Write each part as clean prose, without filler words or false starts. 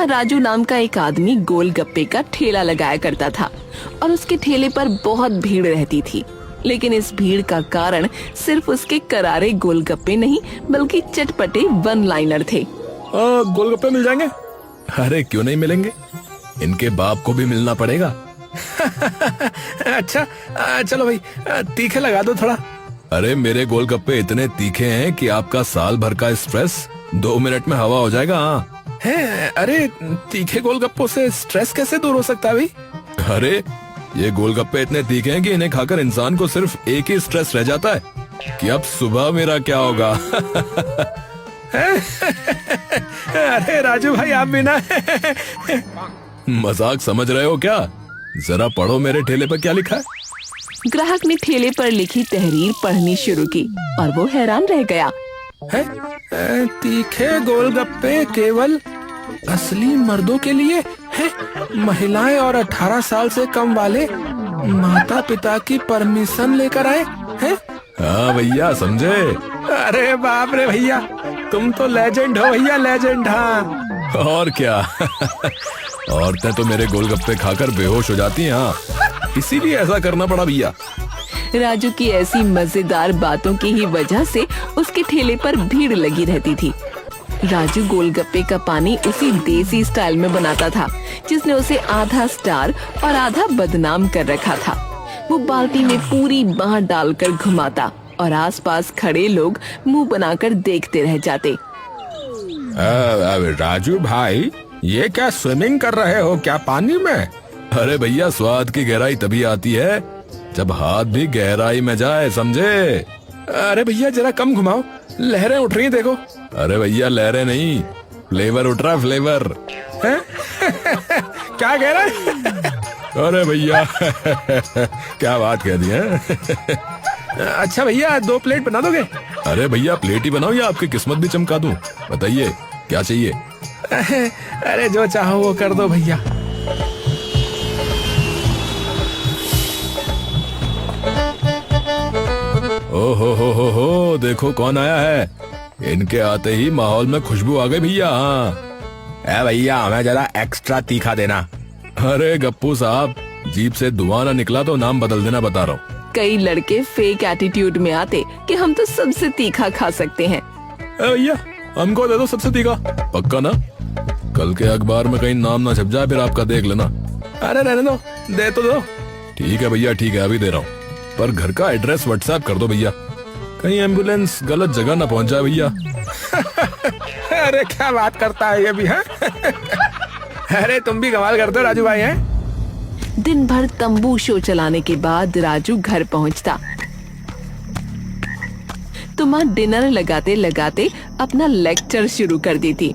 वहाँ राजू नाम का एक आदमी गोलगप्पे का ठेला लगाया करता था और उसके ठेले पर बहुत भीड़ रहती थी। लेकिन इस भीड़ का कारण सिर्फ उसके करारे गोलगप्पे नहीं बल्कि चटपटे वन लाइनर थे। गोलगप्पे मिल जाएंगे? अरे क्यों नहीं मिलेंगे, इनके बाप को भी मिलना पड़ेगा। अच्छा चलो भाई, तीखे लगा दो थोड़ा। अरे मेरे गोलगप्पे इतने तीखे हैं कि आपका साल भर का स्ट्रेस 2 मिनट में हवा हो जाएगा। है? अरे तीखे गोलगप्पों से स्ट्रेस कैसे दूर हो सकता है भाई? अरे ये गोलगप्पे इतने तीखे हैं कि इन्हें खाकर इंसान को सिर्फ एक ही स्ट्रेस रह जाता है कि अब सुबह मेरा क्या होगा। अरे राजू भाई आप भी ना मजाक समझ रहे हो क्या? जरा पढ़ो मेरे ठेले पर क्या लिखा है। ग्राहक ने ठेले पर लिखी तहरीर पढ़नी शुरू की और वो हैरान रह गया। है? तीखे गोलगप्पे केवल असली मर्दों के लिए है, महिलाएं और 18 साल से कम वाले माता पिता की परमिशन लेकर आए हैं। हाँ भैया समझे। अरे बाप रे भैया, तुम तो लेजेंड हो भैया, लेजेंड। हाँ और क्या। औरतें तो मेरे गोलगप्पे खाकर बेहोश हो जाती हैं, हाँ इसीलिए ऐसा करना पड़ा भैया। राजू की ऐसी मजेदार बातों की ही वजह से उसके ठेले पर भीड़ लगी रहती थी। राजू गोलगप्पे का पानी उसी देसी स्टाइल में बनाता था जिसने उसे आधा स्टार और आधा बदनाम कर रखा था। वो बाल्टी में पूरी बांह डालकर घुमाता और आसपास खड़े लोग मुंह बनाकर देखते रह जाते। राजू भाई ये क्या स्विमिंग कर रहे हो क्या पानी में? अरे भैया स्वाद की गहराई तभी आती है जब हाथ भी गहराई में जाए, समझे? अरे भैया जरा कम घुमाओ, लहरें उठ रही देखो। अरे भैया लहरें नहीं, फ्लेवर उठ रहा, फ्लेवर। है? क्या कह रहा है? अरे भैया क्या बात कह दी है। अच्छा भैया 2 प्लेट बना दोगे? अरे भैया प्लेट ही बनाओ या आपकी किस्मत भी चमका दूं? बताइए क्या चाहिए? अरे जो चाहो वो कर दो भैया। हो देखो कौन आया है। इनके आते ही माहौल में खुशबू आ गई भैया। हाँ भैया हमें जरा एक्स्ट्रा तीखा देना। अरे गप्पू साहब जीभ से धुआं ना निकला तो नाम बदल देना, बता रहा हूँ। कई लड़के फेक एटीट्यूड में आते कि हम तो सबसे तीखा खा सकते हैं। भैया हमको दे दो सबसे तीखा, पक्का ना? कल के अखबार में कहीं नाम ना छप जाए फिर आपका, देख लेना। अरे रहने दो, दे तो दो। ठीक है भैया ठीक है, अभी दे रहा हूँ, पर घर का एड्रेस व्हाट्सएप कर दो भैया, कहीं एम्बुलेंस गलत जगह ना पहुंच जाए भैया। अरे क्या बात करता है ये भी है। अरे तुम भी कमाल करते हो राजू भाई। हैं? दिन भर तंबू शो चलाने के बाद राजू घर पहुंचता तो माँ डिनर लगाते लगाते अपना लेक्चर शुरू कर देती।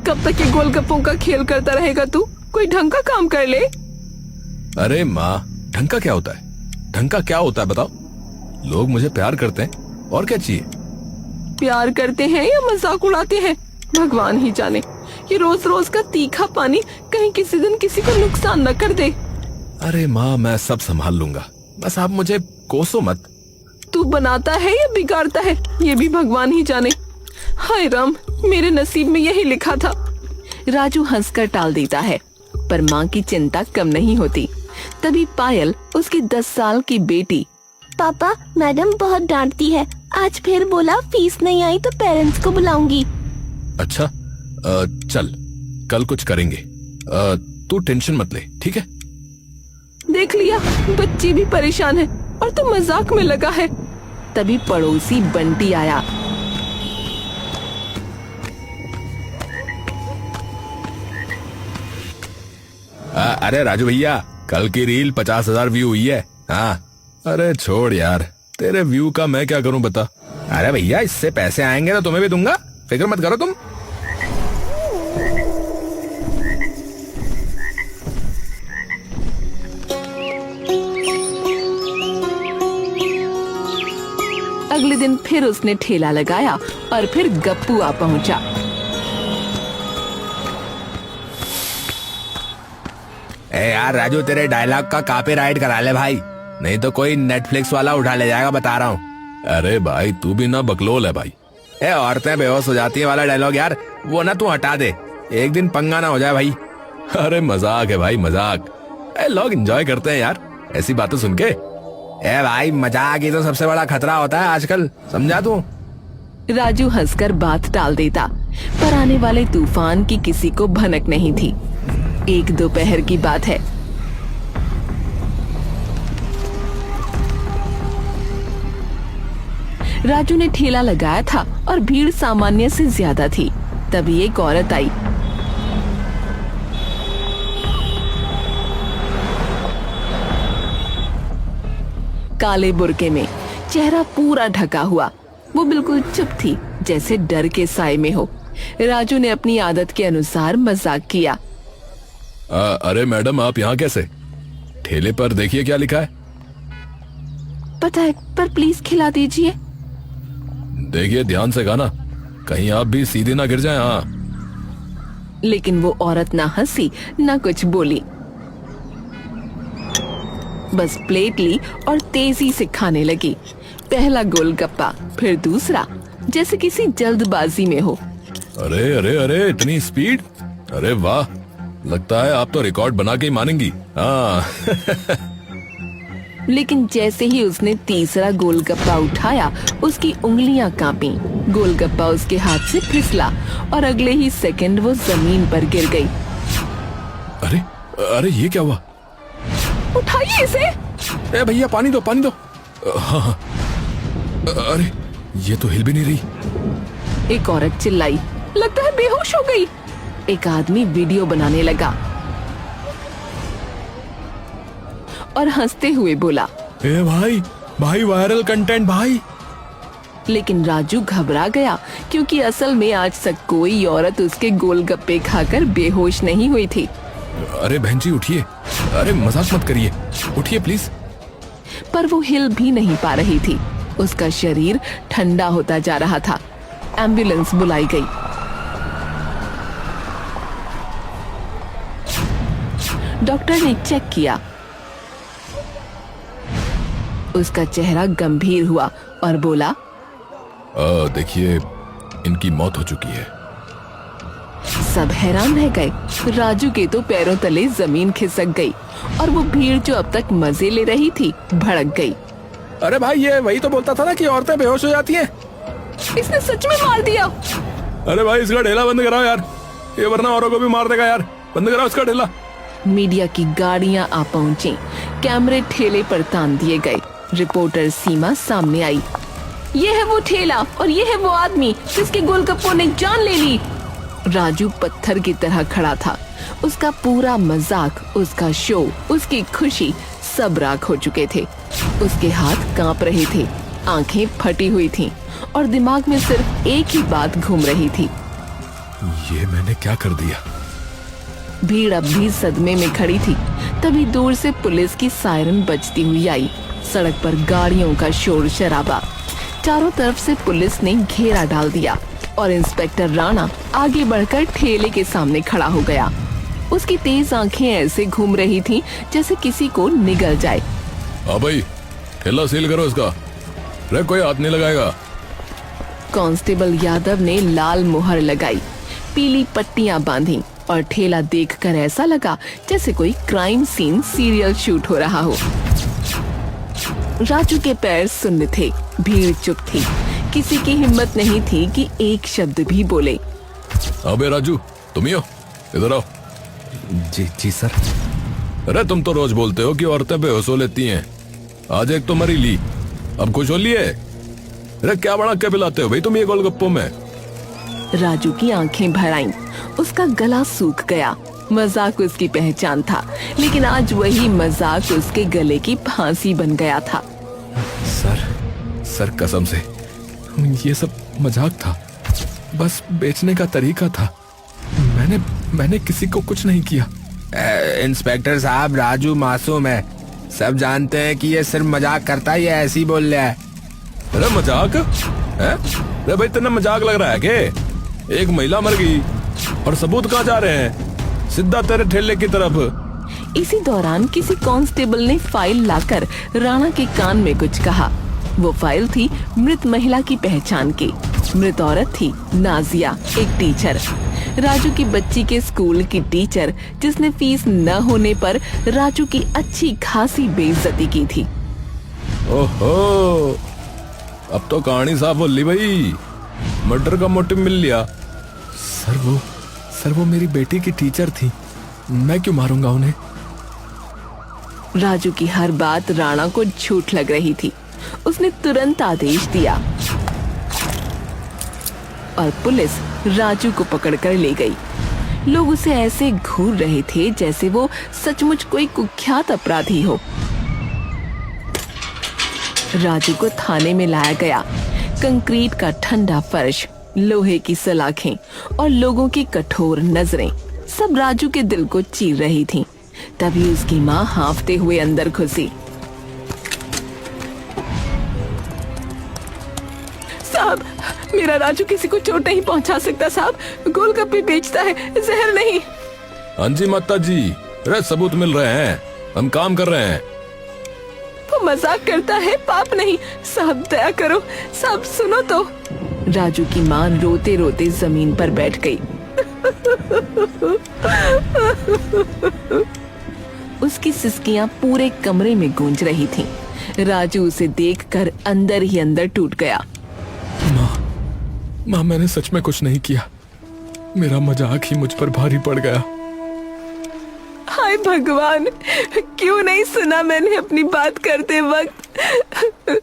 कब तक ये गोलगप्पों का खेल करता रहेगा तू? कोई ढंग का काम कर ले। अरे माँ ढंग का क्या होता है? ढंग का क्या होता है बताओ? लोग मुझे प्यार करते हैं और क्या चाहिए? प्यार करते हैं या मजाक उड़ाते हैं भगवान ही जाने। ये रोज रोज का तीखा पानी कहीं किसी दिन किसी को नुकसान न कर दे। अरे माँ मैं सब संभाल लूंगा, बस आप मुझे कोसो मत। तू बनाता है या बिगाड़ता है ये भी भगवान ही जाने। हाय राम, मेरे नसीब में यही लिखा था। राजू हंसकर टाल देता है पर माँ की चिंता कम नहीं होती। तभी पायल उसकी 10 साल की बेटी, पापा मैडम बहुत डांटती है, आज फिर बोला फीस नहीं आई तो पेरेंट्स को बुलाऊंगी। अच्छा चल कल कुछ करेंगे, तू टेंशन मत ले, ठीक है? देख लिया बच्ची भी परेशान है और तू मजाक में लगा है। तभी पड़ोसी बंटी आया। अरे राजू भैया कल की रील 50,000 व्यू हुई है। हाँ अरे छोड़ यार, तेरे व्यू का मैं क्या करूं बता। अरे भैया इससे पैसे आएंगे तो तुम्हें भी दूंगा, फिक्र मत करो तुम। अगले दिन फिर उसने ठेला लगाया और फिर गप्पू आ पहुंचा। ए यार राजू तेरे डायलॉग का कॉपीराइट करा ले भाई, नहीं तो कोई नेटफ्लिक्स वाला उठा ले जाएगा, बता रहा हूँ। अरे भाई तू भी ना बकलोल है भाई। ए औरतें बेहोश हो जाती है वाला डायलॉग यार वो ना तू हटा दे, एक दिन पंगा ना हो जाए भाई। अरे मजाक है भाई, मजाक। लोग एंजॉय करते हैं यार ऐसी बातें सुन के। ए भाई मजाक ही तो सबसे बड़ा खतरा होता है आजकल, समझा तू? राजू हंसकर बात टाल देता, पर आने वाले तूफान की किसी को भनक नहीं थी। एक दोपहर की बात है। राजू ने ठेला लगाया था और भीड़ सामान्य से ज्यादा थी। तभी एक औरत आई। काले बुर्के में, चेहरा पूरा ढका हुआ। वो बिल्कुल चुप थी, जैसे डर के साए में हो। राजू ने अपनी आदत के अनुसार मजाक किया। अरे मैडम, आप यहाँ कैसे? ठेले पर देखिए क्या लिखा है। पता है, पर प्लीज खिला दीजिए। देखिए ध्यान से खाना, कहीं आप भी सीधे ना गिर जाएं। हाँ। लेकिन वो औरत ना हंसी ना कुछ बोली, बस प्लेट ली और तेजी से खाने लगी। पहला गोलगप्पा, फिर दूसरा, जैसे किसी जल्दबाजी में हो। अरे अरे अरे, इतनी स्पीड! अरे वाह, लगता है आप तो रिकॉर्ड बना के ही मानेंगी। हाँ। लेकिन जैसे ही उसने तीसरा गोलगप्पा उठाया, उसकी उंगलियां कांपी। गोलगप्पा उसके हाथ से फिसला और अगले ही सेकंड वो जमीन पर गिर गई। अरे अरे, ये क्या हुआ? उठाइए इसे। ए भैया, पानी दो, पानी दो। हाँ। अरे, ये तो हिल भी नहीं रही। एक औरत चिल्लाई, लगता है बेहोश हो गई। एक आदमी वीडियो बनाने लगा और हंसते हुए बोला, ए भाई भाई, वायरल कंटेंट भाई। लेकिन राजू घबरा गया, क्योंकि असल में आज तक कोई औरत उसके गोलगप्पे खाकर बेहोश नहीं हुई थी। अरे बहन जी उठिए, अरे मजाक मत करिए, उठिए प्लीज। पर वो हिल भी नहीं पा रही थी। उसका शरीर ठंडा होता जा रहा था। एम्बुलेंस बुलाई गई। डॉक्टर ने चेक किया। उसका चेहरा गंभीर हुआ और बोला, देखिए, इनकी मौत हो चुकी है। सब हैरान रह गए। राजू के तो पैरों तले जमीन खिसक गई और वो भीड़ जो अब तक मजे ले रही थी भड़क गई। अरे भाई, ये वही तो बोलता था ना कि औरतें बेहोश हो जाती हैं। इसने सच में मार दिया। अरे भाई, इसका ठेला बंद कराओ यार, ये वरना औरों को भी मार देगा यार। बंद कराओ इसका ठेला। मीडिया की गाड़ियां आ पहुंची, कैमरे ठेले पर तान दिए गए। रिपोर्टर सीमा सामने आई। ये है वो ठेला और ये है वो आदमी जिसके गोलगप्पों ने जान ले ली। राजू पत्थर की तरह खड़ा था। उसका पूरा मजाक, उसका शो, उसकी खुशी सब राख हो चुके थे। उसके हाथ कांप रहे थे, आंखें फटी हुई थीं और दिमाग में सिर्फ एक ही बात घूम रही थी, ये मैंने क्या कर दिया? भीड़ अब भी सदमे में खड़ी थी। तभी दूर से पुलिस की सायरन बजती हुई आई। सड़क पर गाड़ियों का शोर शराबा। चारों तरफ से पुलिस ने घेरा डाल दिया और इंस्पेक्टर राणा आगे बढ़कर ठेले के सामने खड़ा हो गया। उसकी तेज आंखें ऐसे घूम रही थीं जैसे किसी को निगल जाए। हाँ भाई, ठेला सील करो इसका, रे कोई हाथ नहीं लगाएगा। कांस्टेबल यादव ने लाल मुहर लगाई, पीली पट्टियां बांधी और ठेला देखकर ऐसा लगा जैसे कोई क्राइम सीन सीरियल शूट हो रहा हो। राजू के पैर सुन्न थे, भीड़ चुप थी, किसी की हिम्मत नहीं थी कि एक शब्द भी बोले। अबे राजू, तुम ही हो? इधर आओ। जी सर। अरे तुम तो रोज बोलते हो कि औरतें बेहोश हो लेती हैं, आज एक तो मरी ली, अब खुश हो लिए? अरे क्या बड़ा क्या पिलाते हो भाई तुम ये गोलगप्पों में? राजू की आंखें भर आईं, उसका गला सूख गया। मजाक उसकी पहचान था, लेकिन आज वही मजाक उसके गले की फांसी बन गया था। सर कसम से ये सब मजाक था, बस बेचने का तरीका था। मैंने किसी को कुछ नहीं किया। इंस्पेक्टर साहब, राजू मासूम है, सब जानते हैं कि ये सिर्फ मजाक करता है, ये ऐसे ही बोल रहा है। अरे मजाक है? अरे भाई तेरा मजाक लग रहा है के? एक महिला मर गई और सबूत कहाँ जा रहे हैं? सीधा तेरे ठेले की तरफ। इसी दौरान किसी कांस्टेबल ने फाइल लाकर राणा के कान में कुछ कहा। वो फाइल थी मृत महिला की पहचान की। मृत औरत थी नाजिया, एक टीचर। राजू की बच्ची के स्कूल की टीचर, जिसने फीस न होने पर राजू की अच्छी खासी बेइज्जती की थी। ओहो, अब तो कहानी साफ हो ली भाई, मर्डर का मोटिव मिल लिया। सर वो मेरी बेटी की टीचर थी, मैं क्यों मारूंगा उन्हें? राजू की हर बात राणा को झूठ लग रही थी। उसने तुरंत आदेश दिया और पुलिस राजू को पकड़कर ले गई। लोग उसे ऐसे घूर रहे थे जैसे वो सचमुच कोई कुख्यात अपराधी हो। राजू को थाने में लाया गया। कंक्रीट का ठंडा फर्श, लोहे की सलाखें और लोगों की कठोर नजरें सब राजू के दिल को चीर रही थीं। तभी उसकी माँ हांफते हुए अंदर घुसी। साहब, मेरा राजू किसी को चोट नहीं पहुंचा सकता साहब, गोलगप्पे बेचता है, जहर नहीं। हाँ जी माता जी, अरे सबूत मिल रहे हैं, हम काम कर रहे हैं। वो मजाक करता है, पाप नहीं साहब, दया करो साहब, सुनो तो। राजू की माँ रोते रोते जमीन पर बैठ गई। उसकी सिसकियां पूरे कमरे में गूंज रही थीं। राजू उसे देखकर अंदर ही अंदर टूट गया। माँ, मैंने सच में कुछ नहीं किया, मेरा मजाक ही मुझ पर भारी पड़ गया। हाय भगवान, क्यों नहीं सुना मैंने अपनी बात करते वक्त।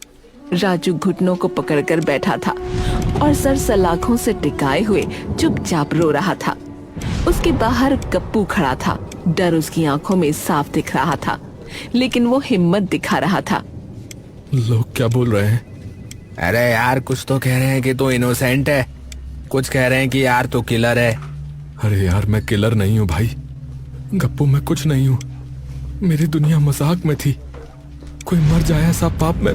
राजू घुटनों को पकड़कर बैठा था और सर सलाखों से टिकाए हुए चुपचाप रो रहा था। उसके बाहर गप्पू खड़ा था। डर उसकी आंखों में साफ दिख रहा था, लेकिन वो हिम्मत दिखा रहा था। लोग क्या बोल रहे हैं? अरे यार, कुछ तो कह रहे हैं कि तू इनोसेंट है, कुछ कह रहे हैं कि यार तू किलर है। अरे यार, मैं किलर नहीं हूँ भाई, गप्पू मैं कुछ नहीं हूँ, मेरी दुनिया मजाक में थी, कोई मर जाए ऐसा पाप में।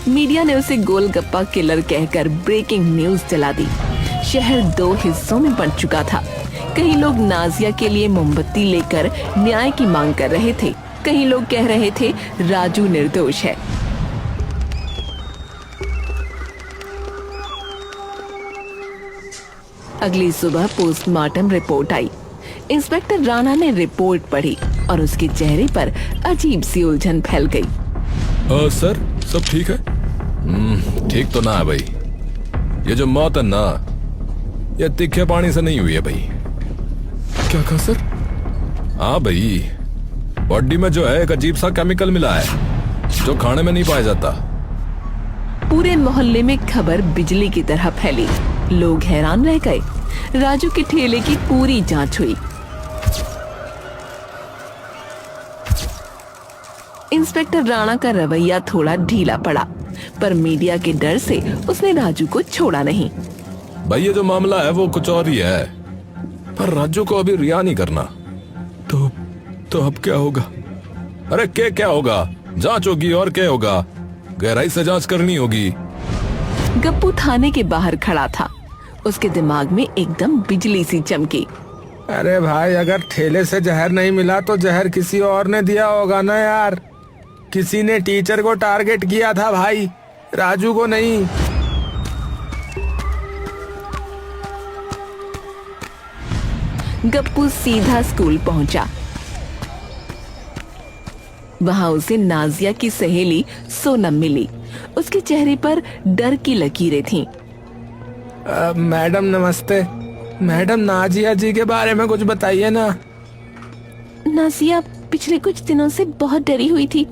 मीडिया ने उसे गोलगप्पा किलर कहकर ब्रेकिंग न्यूज चला दी। शहर दो हिस्सों में बंट चुका था। कई लोग नाजिया के लिए मोमबत्ती लेकर न्याय की मांग कर रहे थे, कई लोग कह रहे थे राजू निर्दोष है। अगली सुबह पोस्टमार्टम रिपोर्ट आई। इंस्पेक्टर राणा ने रिपोर्ट पढ़ी और उसके चेहरे पर अजीब सी उलझन फैल गई। सर, सब ठीक है? ठीक तो ना है भाई, ये जो मौत है ना, ये तीखे पानी से नहीं हुई है भाई। क्या कहा सर? हाँ भाई, बॉडी में जो है एक अजीब सा केमिकल मिला है जो खाने में नहीं पाया जाता। पूरे मोहल्ले में खबर बिजली की तरह फैली। लोग हैरान रह गए। राजू के ठेले की पूरी जांच हुई। इंस्पेक्टर राणा का रवैया थोड़ा ढीला पड़ा, पर मीडिया के डर से उसने राजू को छोड़ा नहीं। भाई ये जो मामला है वो कुछ और ही है, पर राजू को अभी रिहा नहीं करना। तो अब क्या होगा? अरे क्या होगा? जांच होगी और क्या होगा, गहराई से जांच करनी होगी। गप्पू थाने के बाहर खड़ा था। उसके दिमाग में एकदम बिजली सी चमकी। अरे भाई, अगर ठेले से जहर नहीं मिला तो जहर किसी और ने दिया होगा ना यार। किसी ने टीचर को टारगेट किया था भाई, राजू को नहीं। गप्पू सीधा स्कूल पहुंचा। वहां उसे नाजिया की सहेली सोनम मिली। उसके चेहरे पर डर की लकीरें थीं। मैडम नमस्ते। मैडम, नाजिया जी के बारे में कुछ बताइए ना। नाजिया पिछले कुछ दिनों से बहुत डरी हुई थी।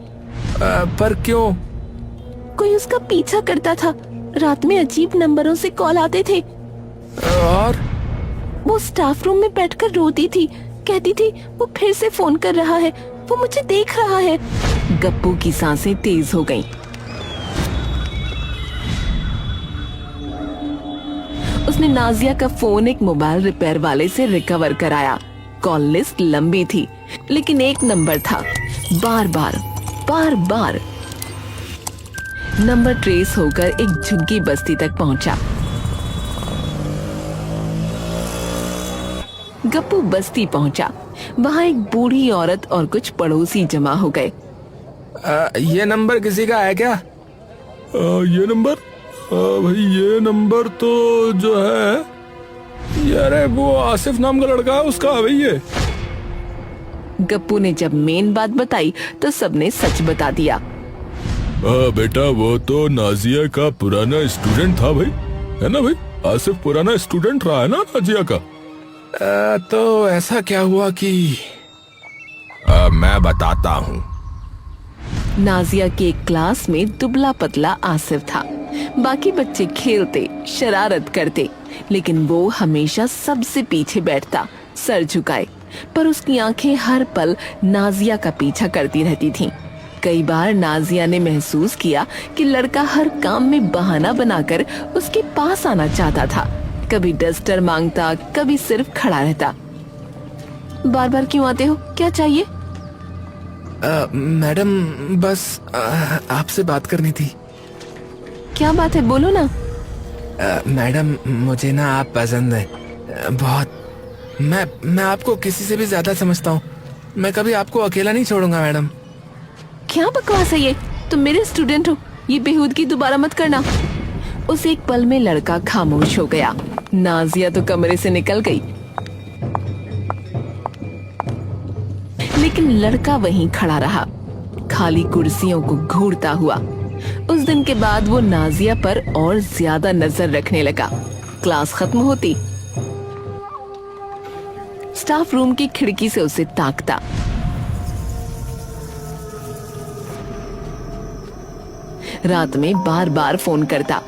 पर क्यों? कोई उसका पीछा करता था। रात में अजीब नंबरों से कॉल आते थे। और वो स्टाफ रूम में बैठकर रोती थी, कहती थी वो फिर से फोन कर रहा है, वो मुझे देख रहा है। गप्पू की सांसें तेज हो गईं। उसने नाजिया का फोन एक मोबाइल रिपेयर वाले से रिकवर कराया। कॉल लिस्ट लंबी थी, लेकिन एक नंबर था। बार बार नंबर ट्रेस होकर एक झुग्गी बस्ती तक पहुंचा। गप्पू बस्ती पहुंचा। वहां एक बूढ़ी औरत और कुछ पड़ोसी जमा हो गए। ये नंबर किसी का है क्या? ये नंबर? भाई ये नंबर तो जो है अरे वो आसिफ नाम का लड़का है, उसका है भाई ये। गप्पू ने जब मेन बात बताई तो सबने सच बता दिया। बेटा वो तो नाजिया का पुराना स्टूडेंट था भाई, है ना भाई? आसिफ पुराना स्टूडेंट रहा है ना नाजिया का। तो ऐसा क्या हुआ कि मैं बताता हूँ। नाजिया के क्लास में दुबला पतला आसिफ था। बाकी बच्चे खेलते, शरारत करते, लेकिन वो हमेशा सबसे पीछे बैठता, सर झुकाए। पर उसकी आंखें हर पल नाजिया का पीछा करती रहती थीं। कई बार नाजिया ने महसूस किया कि लड़का हर काम में बहाना बनाकर उसके पास आना चाहता था। कभी डस्टर मांगता, कभी सिर्फ खड़ा रहता। बार बार क्यों आते हो, क्या चाहिए? मैडम बस आपसे बात करनी थी। क्या बात है, बोलो ना। मैडम मुझे ना आप पसंद है बहुत। मैं आपको किसी से भी ज्यादा समझता हूँ। मैं कभी आपको अकेला नहीं छोड़ूंगा मैडम। क्या बकवास है ये, तुम मेरे स्टूडेंट हो, ये बेहूदगी दोबारा मत करना। उस एक पल में लड़का खामोश हो गया। नाजिया तो कमरे से निकल गई, लेकिन लड़का वहीं खड़ा रहा, खाली कुर्सियों को घूरता हुआ। उस दिन के बाद वो नाजिया पर और ज्यादा नजर रखने लगा। क्लास खत्म होती, स्टाफ रूम की खिड़की से उसे ताकता। रात में बार बार फोन करता।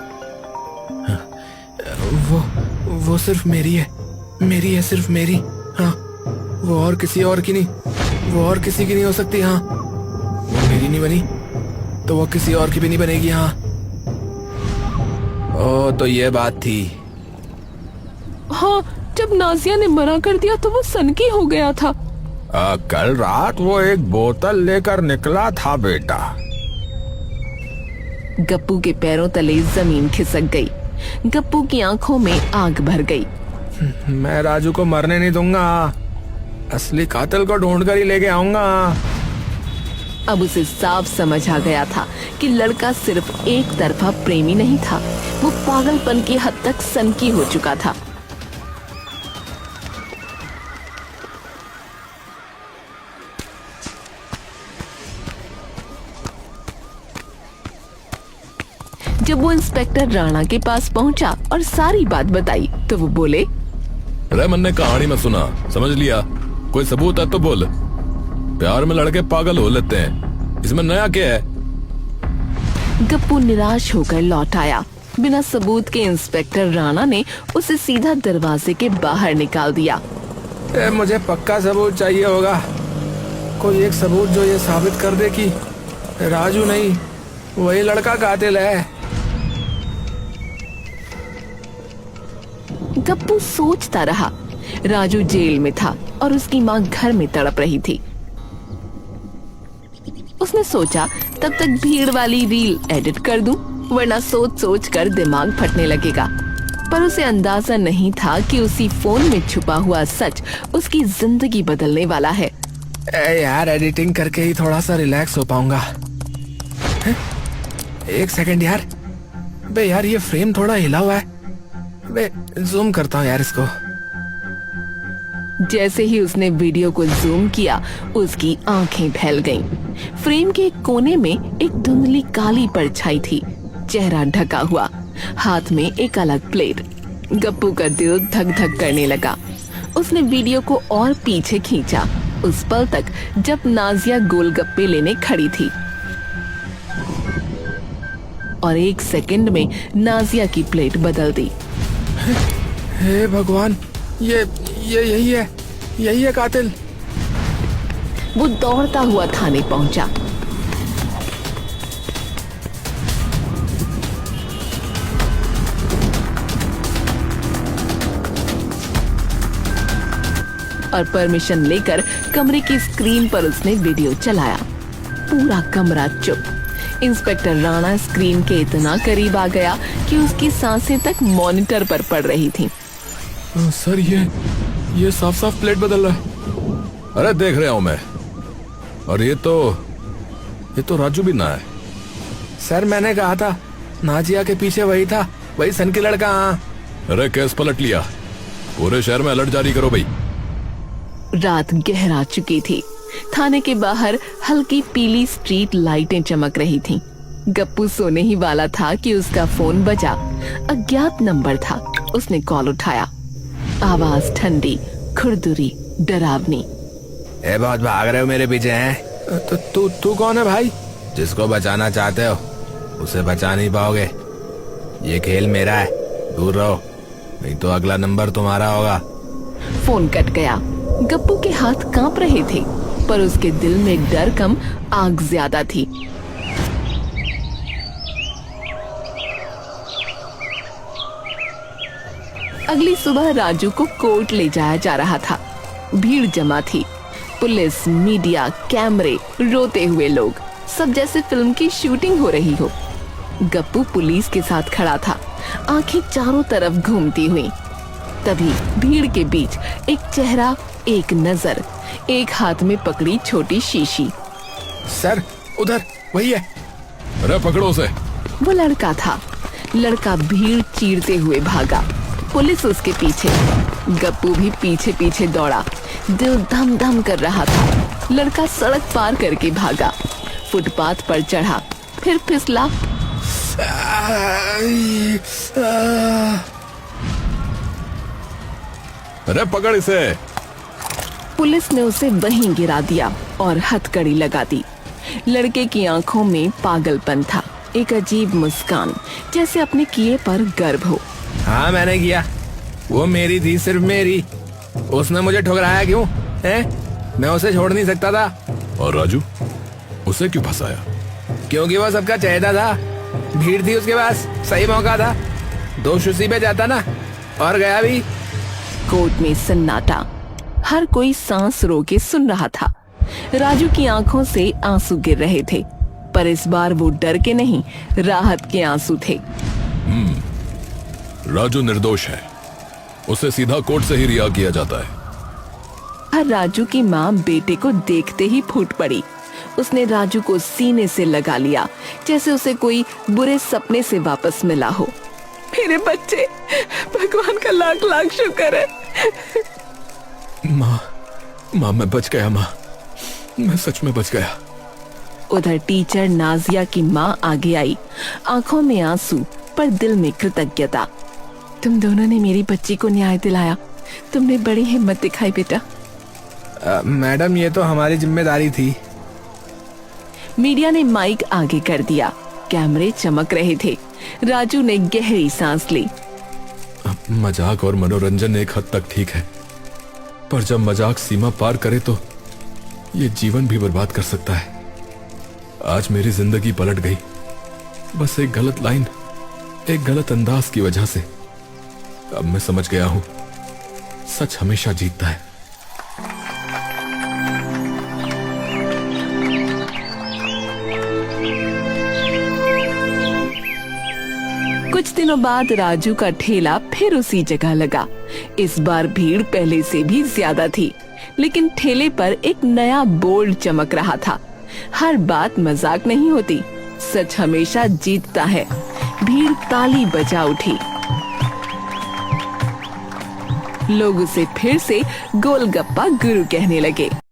वो सिर्फ मेरी है सिर्फ मेरी। हाँ, वो और किसी और की नहीं, वो और किसी की नहीं हो सकती। हाँ, वो मेरी नहीं बनी तो वो किसी और की भी नहीं बनेगी। हाँ। ओ तो ये बात थी। हाँ, जब नाजिया ने मना कर दिया तो वो सनकी हो गया था। कल रात वो एक बोतल लेकर निकला था बेटा। गप्पू के पैरों तले जमीन खिसक गई। गप्पू की आंखों में आग भर गई। मैं राजू को मरने नहीं दूंगा, असली कातिल को ढूंढ कर ही लेके आऊंगा। अब उसे साफ समझ आ गया था कि लड़का सिर्फ एक तरफा प्रेमी नहीं था, वो पागलपन की हद तक सनकी हो चुका था। जब वो इंस्पेक्टर राणा के पास पहुंचा और सारी बात बताई तो वो बोले, अरे मैंने कहानी में सुना, समझ लिया, कोई सबूत है तो बोल। प्यार में लड़के पागल हो लेते हैं, इसमें नया क्या है? गप्पू निराश होकर लौट आया। बिना सबूत के इंस्पेक्टर राणा ने उसे सीधा दरवाजे के बाहर निकाल दिया। मुझे पक्का सबूत चाहिए होगा, कोई एक सबूत जो ये साबित कर दे कि राजू नहीं, वही लड़का कातिल है। गप्पू सोचता रहा। राजू जेल में था और उसकी माँ घर में तड़प रही थी। उसने सोचा तब तक भीड़ वाली रील एडिट कर दूं, वरना सोच सोच कर दिमाग फटने लगेगा। पर उसे अंदाजा नहीं था कि उसी फोन में छुपा हुआ सच उसकी जिंदगी बदलने वाला है। यार एडिटिंग करके ही थोड़ा सा रिलैक्स हो पाऊंगा। एक सेकंड यार, बे यार ये फ्रेम थोड़ा हिला हुआ है, बे जूम करता हूँ यार इसको। जैसे ही उसने वीडियो को जूम किया, उसकी आंखें फैल गईं। फ्रेम के एक कोने में एक धुंधली काली परछाई थी, चेहरा ढका हुआ, हाथ में एक अलग प्लेट। गप्पू का दिल धक धक करने लगा। उसने वीडियो को और पीछे खींचा, उस पल तक जब नाजिया गोलगप्पे लेने खड़ी थी। और एक सेकंड में नाजिया की प्लेट बदल दी। हे भगवान, ये यही है कातिल। वो दौड़ता हुआ थाने पहुंचा। और परमिशन लेकर कमरे की स्क्रीन पर उसने वीडियो चलाया। पूरा कमरा चुप। इंस्पेक्टर राणा स्क्रीन के इतना करीब आ गया कि उसकी सांसें तक मॉनिटर पर पड़ रही थीं। सर ये साफ साफ प्लेट बदल रहा है। अरे देख रहा हूं मैं, और ये तो राजू भी ना है। सर मैंने कहा था नाजिया के पीछे वही था, वही सन के लड़का। हाँ। अरे केस पलट लिया, पूरे शहर में अलर्ट जारी करो भाई। रात गहरा चुकी थी। थाने के बाहर हल्की पीली स्ट्रीट लाइटें चमक रही थीं। गप्पू सोने ही वाला था कि उसका फोन बजा। अज्ञात नंबर था। उसने कॉल उठाया। आवाज ठंडी, खुरदुरी, डरावनी। ए, बहुत भाग रहे हो मेरे पीछे हैं? तो तू कौन है भाई? जिसको बचाना चाहते हो उसे बचा नहीं पाओगे। ये खेल मेरा है, दूर रहो, नहीं तो अगला नंबर तुम्हारा होगा। फोन कट गया। गप्पू के हाथ कांप रहे थे, पर उसके दिल में डर कम, आग ज्यादा थी। अगली सुबह राजू को कोर्ट ले जाया जा रहा था। भीड़ जमा थी। पुलिस, मीडिया, कैमरे, रोते हुए लोग, सब जैसे फिल्म की शूटिंग हो रही हो। गप्पू पुलिस के साथ खड़ा था, आंखें चारों तरफ घूमती हुई। तभी भीड़ के बीच एक चेहरा, एक नजर, एक हाथ में पकड़ी छोटी शीशी। सर, उधर वही है। अरे पकड़ो उसे। वो लड़का था। लड़का भीड़ चीरते हुए भागा। पुलिस उसके पीछे। गप्पू भी पीछे पीछे दौड़ा। दिल धम धम कर रहा था। लड़का सड़क पार करके भागा, फुटपाथ पर चढ़ा, फिर फिसला। अरे पकड़ इसे। पुलिस ने उसे वहीं गिरा दिया और हथकड़ी लगा दी। लड़के की आंखों में पागलपन था, एक अजीब मुस्कान, जैसे अपने किए पर गर्व हो। हाँ, मैंने किया। वो मेरी थी, सिर्फ मेरी। उसने मुझे ठुकराया क्यों है? मैं उसे छोड़ नहीं सकता था। और राजू, उसे क्यों फंसाया? क्योंकि वो सबका चहेता था। भीड़ थी उसके पास, सही मौका था। दोष उसी पे जाता ना, और गया भी। कोर्ट में सन्नाटा। हर कोई सांस रोके सुन रहा था। राजू की आंखों से आंसू गिर रहे थे, पर इस बार वो डर के नहीं, राहत के आंसू थे। राजू निर्दोष है, उसे सीधा कोर्ट से ही रिहा किया जाता है। हर राजू की माँ बेटे को देखते ही फूट पड़ी। उसने राजू को सीने से लगा लिया, जैसे उसे कोई बुरे सपने से वापस मिला हो। मेरे बच्चे, भगवान का लाख लाख शुक्र है। माँ, मैं बच गया। माँ, मैं सच में बच गया। उधर टीचर नाजिया की माँ आगे आई, आंखों में आंसू, पर दिल में कृतज्ञता। तुम दोनों ने मेरी बच्ची को न्याय दिलाया। तुमने बड़ी हिम्मत दिखाई बेटा। मैडम, ये तो हमारी जिम्मेदारी थी। मीडिया ने माइक आगे कर दिया। कैमरे चमक रहे थे। राजू ने गहरी सांस ली। मजाक और मनोरंजन एक हद तक ठीक है, पर जब मजाक सीमा पार करे तो ये जीवन भी बर्बाद कर सकता है। आज मेरी जिंदगी पलट गई, बस एक गलत लाइन, एक गलत अंदाज की वजह से। अब मैं समझ गया हूं, सच हमेशा जीतता है। कुछ दिनों बाद राजू का ठेला फिर उसी जगह लगा। इस बार भीड़ पहले से भी ज्यादा थी, लेकिन ठेले पर एक नया बोर्ड चमक रहा था। हर बात मजाक नहीं होती, सच हमेशा जीतता है। भीड़ ताली बजा उठी। लोग उसे फिर से गोलगप्पा गुरु कहने लगे।